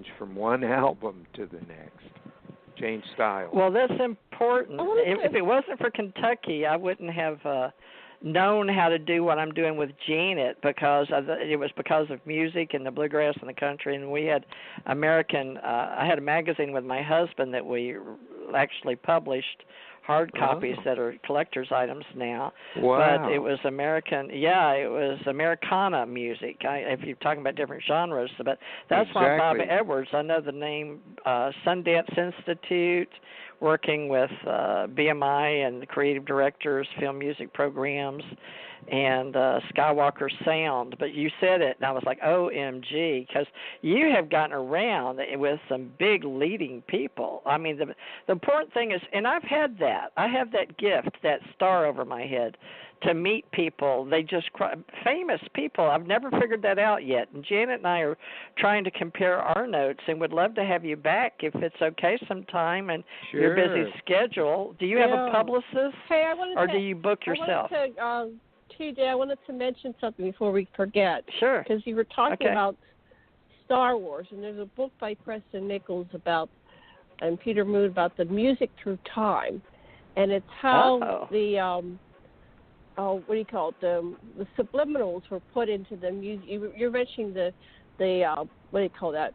change from one album to the next. Change style. Well, that's important. If it wasn't for Kentucky, I wouldn't have known how to do what I'm doing with Janet, because it was because of music and the bluegrass and the country. And we had I had a magazine with my husband that we actually published hard copies that are collector's items now. Wow. But it was it was Americana music. If you're talking about different genres, but that's why Bob Edwards, I know the name Sundance Institute, working with BMI and the creative directors, film music programs, and Skywalker Sound. But you said it, and I was like, OMG, because you have gotten around with some big leading people. I mean, the important thing is, and I've had that. I have that gift, that star over my head, to meet people. They just famous people. I've never figured that out yet. And Janet and I are trying to compare our notes, and would love to have you back if it's okay sometime. And your busy schedule. Do you have a publicist, or do you book yourself? TJ, I wanted to mention something before we forget. Sure. Because you were talking about Star Wars, and there's a book by Preston Nichols and Peter Moon about the music through time, and it's how the what do you call it? The subliminals were put into the music. You're mentioning the what do you call that?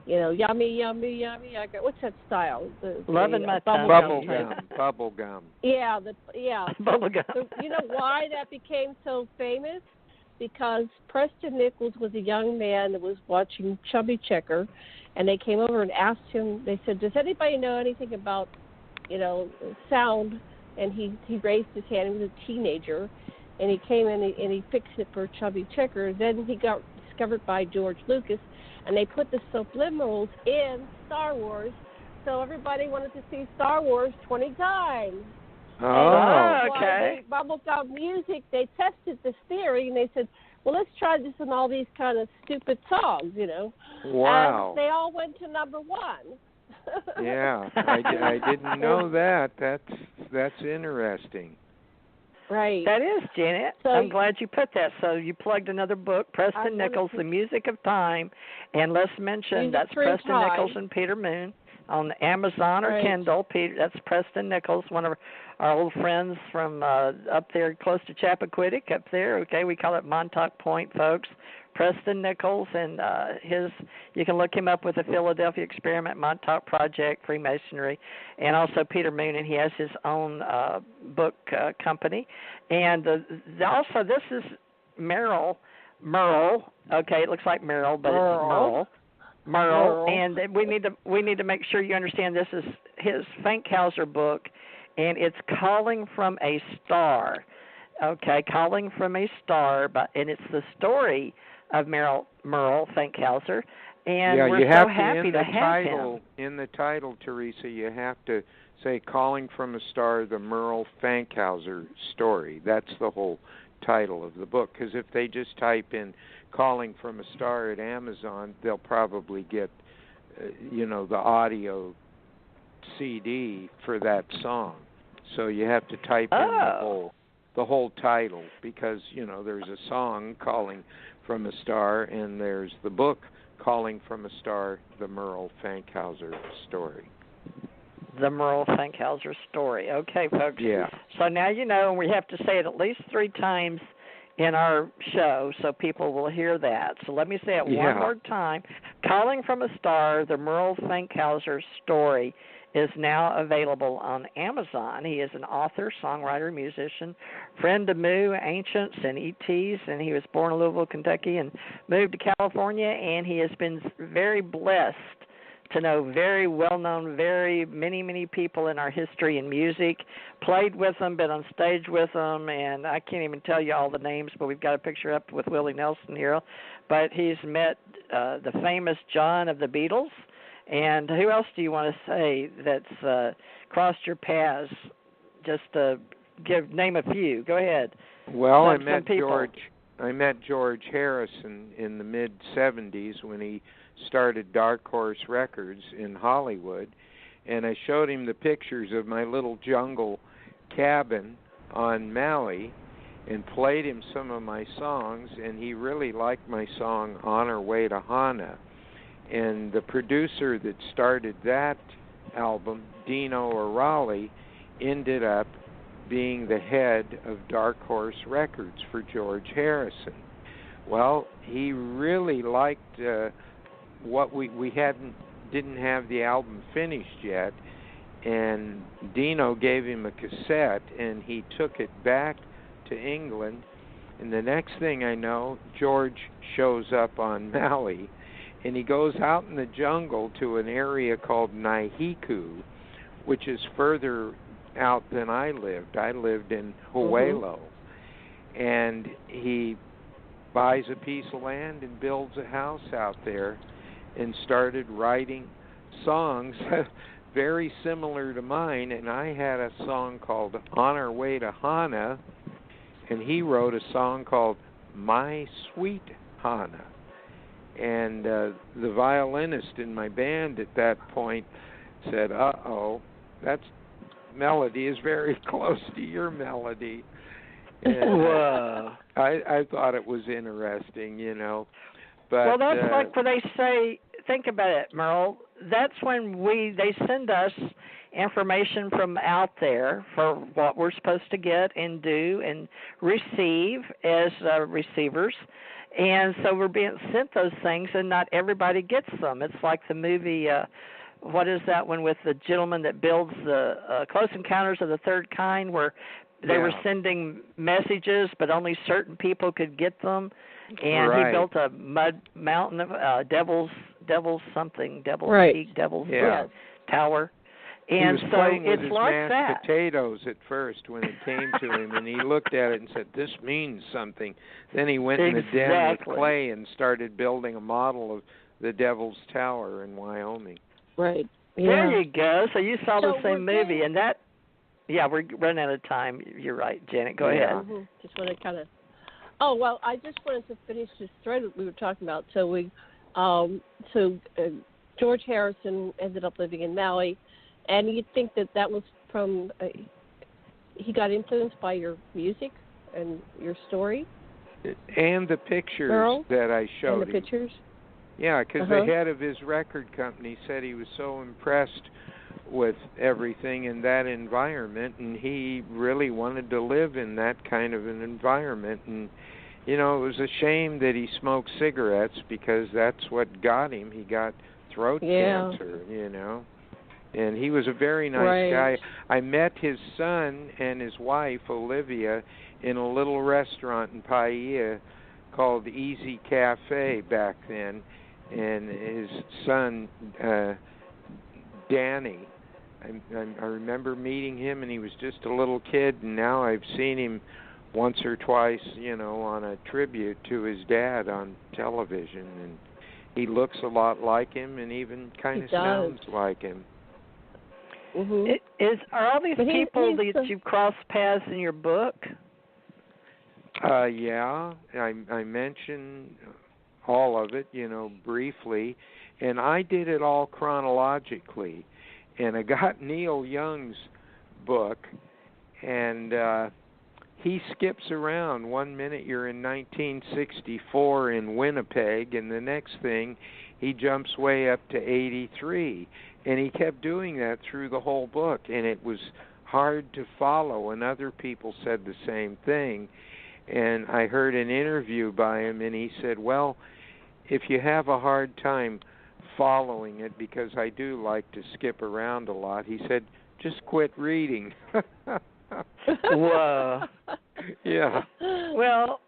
Yummy, yummy, yummy. What's that style? Loving my tongue. Bubble gum. Yeah, Bubble gum. So, you know why that became so famous? Because Preston Nichols was a young man that was watching Chubby Checker, and they came over and asked him. They said, "Does anybody know anything about, sound?" And he raised his hand. He was a teenager, and he came in and he fixed it for Chubby Checker. Then he got discovered by George Lucas, and they put the subliminals in Star Wars, so everybody wanted to see Star Wars 20 times. Okay. Bubblegum music, they tested this theory, and they said, well, let's try this in all these kind of stupid songs, Wow. And they all went to number one. Yeah, I didn't know that. That's interesting. Right. That is, Janet. So, I'm glad you put that. So you plugged another book, Preston Nichols, The Music of Time, and let's mention that's Preston Nichols and Peter Moon on Amazon or Kindle. That's Preston Nichols, one of our old friends from up there close to Chappaquiddick up there. Okay, we call it Montauk Point, folks. Preston Nichols, and you can look him up with the Philadelphia Experiment, Montauk Project, Freemasonry, and also Peter Moon, and he has his own book company. And also, this is Merrel. Okay, it looks like Merrel, but it's Merrel. And we need to make sure you understand this is his Fankhauser book, and it's Calling from a Star. Okay, Calling from a Star, and it's the story of Merrel Fankhauser, and we're so happy to have him. In the title, Theresa, you have to say Calling from a Star, the Merrel Fankhauser story. That's the whole title of the book, because if they just type in Calling from a Star at Amazon, they'll probably get, the audio CD for that song. So you have to type in the whole title, because, there's a song, Calling from a Star, and there's the book, Calling from a Star, the Merrel Fankhauser story. The Merrel Fankhauser story. Okay, folks. Yeah. So now you know, and we have to say it at least 3 times in our show so people will hear that. So let me say it one more time. Calling from a Star, the Merrel Fankhauser story is now available on Amazon. He is an author, songwriter, musician, friend to Moo, Ancients, and E.T.s, and he was born in Louisville, Kentucky, and moved to California, and he has been very blessed to know very well-known, very many people in our history and music, played with them, been on stage with them, and I can't even tell you all the names, but we've got a picture up with Willie Nelson here. But he's met the famous John of the Beatles. And who else do you want to say that's crossed your paths? Just name a few. Go ahead. Well, I met George Harrison in the mid-'70s when he started Dark Horse Records in Hollywood, and I showed him the pictures of my little jungle cabin on Maui and played him some of my songs, and he really liked my song On Our Way to Hana. And the producer that started that album, Dino O'Reilly, ended up being the head of Dark Horse Records for George Harrison. Well, he really liked what we didn't have the album finished yet, and Dino gave him a cassette, and he took it back to England. And the next thing I know, George shows up on Maui, and he goes out in the jungle to an area called Naihiku, which is further out than I lived. I lived in Huelo. And he buys a piece of land and builds a house out there and started writing songs very similar to mine. And I had a song called On Our Way to Hana, and he wrote a song called My Sweet Hana. And the violinist in my band at that point said, uh-oh, that melody is very close to your melody. And I thought it was interesting, you know. But, well, that's like when they say, think about it, Merle, that's when they send us information from out there for what we're supposed to get and do and receive as receivers. And so we're being sent those things, and not everybody gets them. It's like the movie, what is that one with the gentleman that builds the Close Encounters of the Third Kind, where they were sending messages, but only certain people could get them. And he built a mud mountain of Devil's Peak, Devil's Tower. And he was so playing with it's his like mashed that. potatoes at first when it came to him, and he looked at it and said, "This means something." Then he went in the den with clay and started building a model of the Devil's Tower in Wyoming. Right. Yeah. There you go. So you saw the same movie, and that. Yeah, we're running out of time. You're right, Janet. Go ahead. Just want to kind of. Oh well, I just wanted to finish this thread that we were talking about. So George Harrison ended up living in Maui. And you'd think that was from, he got influenced by your music and your story? And the pictures Merle? that I showed And the pictures? Yeah, because the head of his record company said he was so impressed with everything in that environment, and he really wanted to live in that kind of an environment. And, you know, it was a shame that he smoked cigarettes, because that's what got him. He got throat cancer, you know. And he was a very nice guy. I met his son and his wife, Olivia, in a little restaurant in Paia called Easy Cafe back then. And his son, Danny, I remember meeting him, and he was just a little kid. And now I've seen him once or twice, you know, on a tribute to his dad on television. And he looks a lot like him and even kind of sounds like him. Are all these people that you cross paths in your book? Yeah, I mentioned all of it, you know, briefly, and I did it all chronologically. And I got Neil Young's book, and he skips around. 1 minute you're in 1964 in Winnipeg, and the next thing he jumps way up to 83. And he kept doing that through the whole book, and it was hard to follow, and other people said the same thing. And I heard an interview by him, and he said, well, if you have a hard time following it, because I do like to skip around a lot, he said, just quit reading. Whoa. Yeah. Well,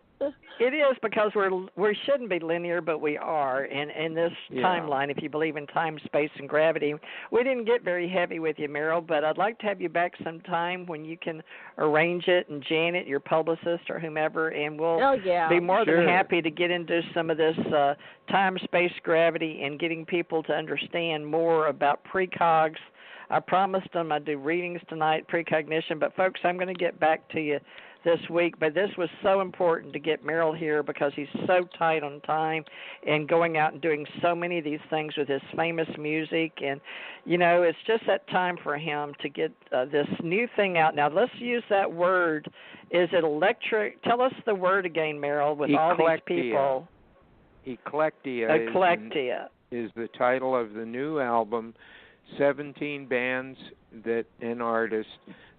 it is, because we shouldn't be linear, but we are. And in this timeline, if you believe in time, space, and gravity, we didn't get very heavy with you, Merrel, but I'd like to have you back sometime when you can arrange it, and Janet, your publicist, or whomever, and we'll be more than happy to get into some of this time, space, gravity, and getting people to understand more about precogs. I promised them I'd do readings tonight, precognition, but folks, I'm going to get back to you this week, but this was so important to get Merrel here, because he's so tight on time and going out and doing so many of these things with his famous music. And, you know, it's just that time for him to get this new thing out. Now, let's use that word. Is it electric? Tell us the word again, Merrel, with all these people. Eclectia. is the title of the new album. 17 bands and artists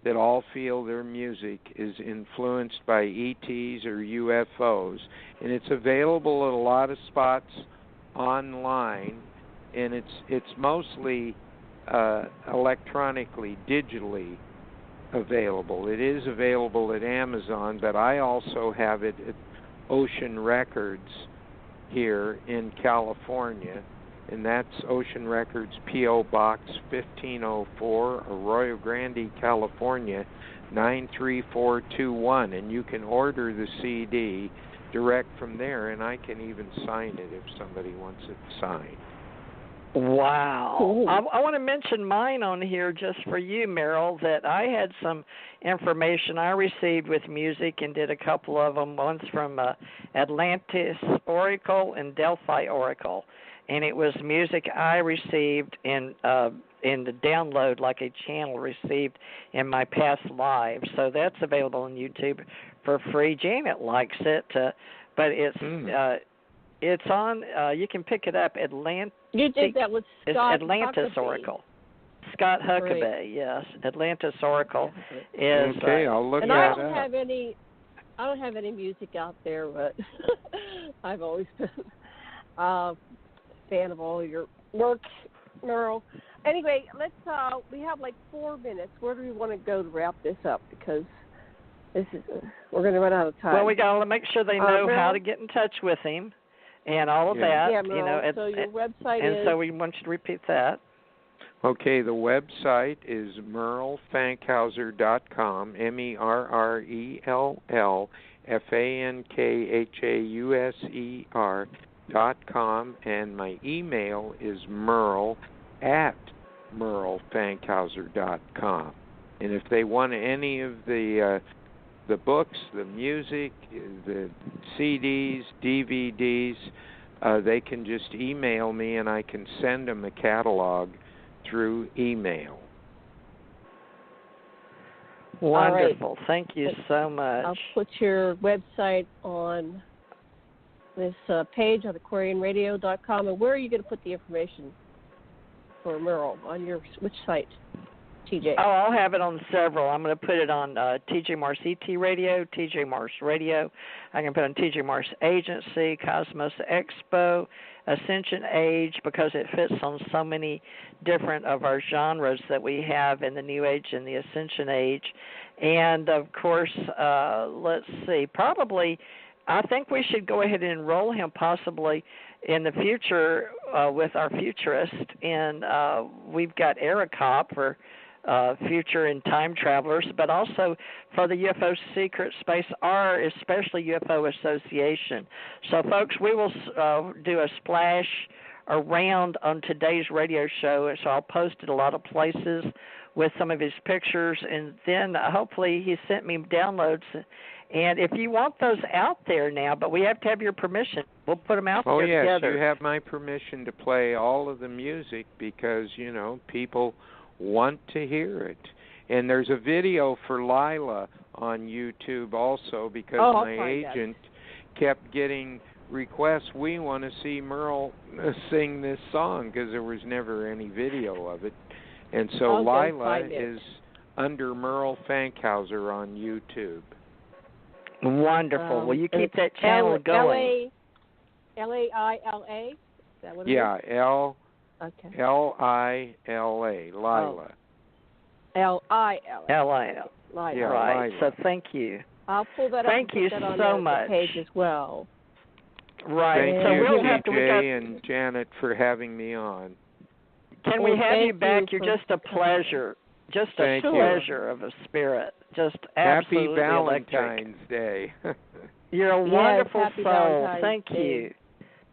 that all feel their music is influenced by ETs or UFOs, and it's available at a lot of spots online, and it's mostly electronically, digitally available. It is available at Amazon, but I also have it at Ocean Records here in California, and that's Ocean Records, P.O. Box 1504, Arroyo Grande, California, 93421, and you can order the CD direct from there, and I can even sign it if somebody wants it signed. Wow. Cool. I want to mention mine on here just for you, Merrel, that I had some information I received with music and did a couple of them, once from Atlantis Oracle and Delphi Oracle. And it was music I received in the download, like a channel received in my past lives. So that's available on YouTube for free. Janet likes it, but it's on. You can pick it up. You did that with Scott Atlantis Huckabee. Oracle. Scott Huckabee, right. Yes. Atlantis Oracle is. Okay, I'll look and that up. I don't have any music out there, but I've always been fan of all your work, Merrel. Anyway, let's. We have like 4 minutes. Where do we want to go to wrap this up? Because we're going to run out of time. Well, we got to make sure they know how to get in touch with him, and all of that. Yeah, Merrel, so your website is. And so we want you to repeat that. Okay, the website is merrelfankhauser.com, MERRELFANKHAUSER.com, and my email is merrel@merrelfankhauser.com. And if they want any of the books, the music, the CDs, DVDs, they can just email me and I can send them a catalog through email. Wonderful. Right. Thank you so much. I'll put your website on this page on AquarianRadio.com. And where are you going to put the information for Merrel? On which site, TJ? Oh, I'll have it on several. I'm going to put it on TJ Mars ET Radio, TJ Mars Radio. I can put it on TJ Mars Agency, Cosmos Expo, Ascension Age, because it fits on so many different of our genres that we have in the New Age and the Ascension Age. And, of course, let's see, probably I think we should go ahead and enroll him possibly in the future with our futurist. And we've got Ericop for future and time travelers, but also for the UFO Secret Space R, especially UFO Association. So, folks, we will do a splash around on today's radio show, so I'll post it a lot of places with some of his pictures, and then hopefully he sent me downloads. And if you want those out there now, but we have to have your permission, we'll put them out there together. Oh, yes, you have my permission to play all of the music because, people want to hear it. And there's a video for Lila on YouTube also because my agent kept getting requests. We want to see Merrel sing this song because there was never any video of it. And so Lila is under Merrel Fankhauser on YouTube. Wonderful. Will you keep that channel going? L-A-I-L-A? Is that what it is? Yeah, L-I-L-A, Lila. L-I-L-A. L-I-L. Lila. Yeah, right. Lila. So thank you. I'll pull that up. Thank you so much. Page as well. Right. Thank so you, we'll TJ and Janet, for having me on. Can we have you back? You're just a pleasure. Just a pleasure of a spirit. Just absolutely Happy Valentine's Day. You're a wonderful soul. Valentine's Thank Day. you.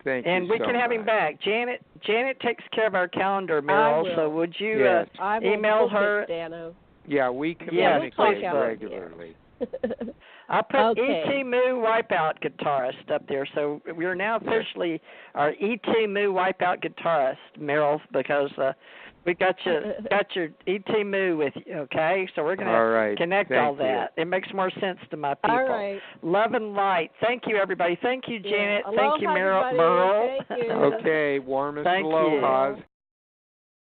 Thank and you we so can have much. him back. Janet takes care of our calendar, Merrel. So would you email her? Dano. Yeah, we communicate regularly. I put E.T. Moo Wipeout Guitarist up there, so we're now officially our E.T. Moo Wipeout Guitarist, Merrel, because we got your E.T. Moo with you, okay? So we're going to connect all that. It makes more sense to my people. All right. Love and light. Thank you, everybody. Thank you, Janet. Aloha, Thank you, Merrel. Thank you. Okay, warmest aloha.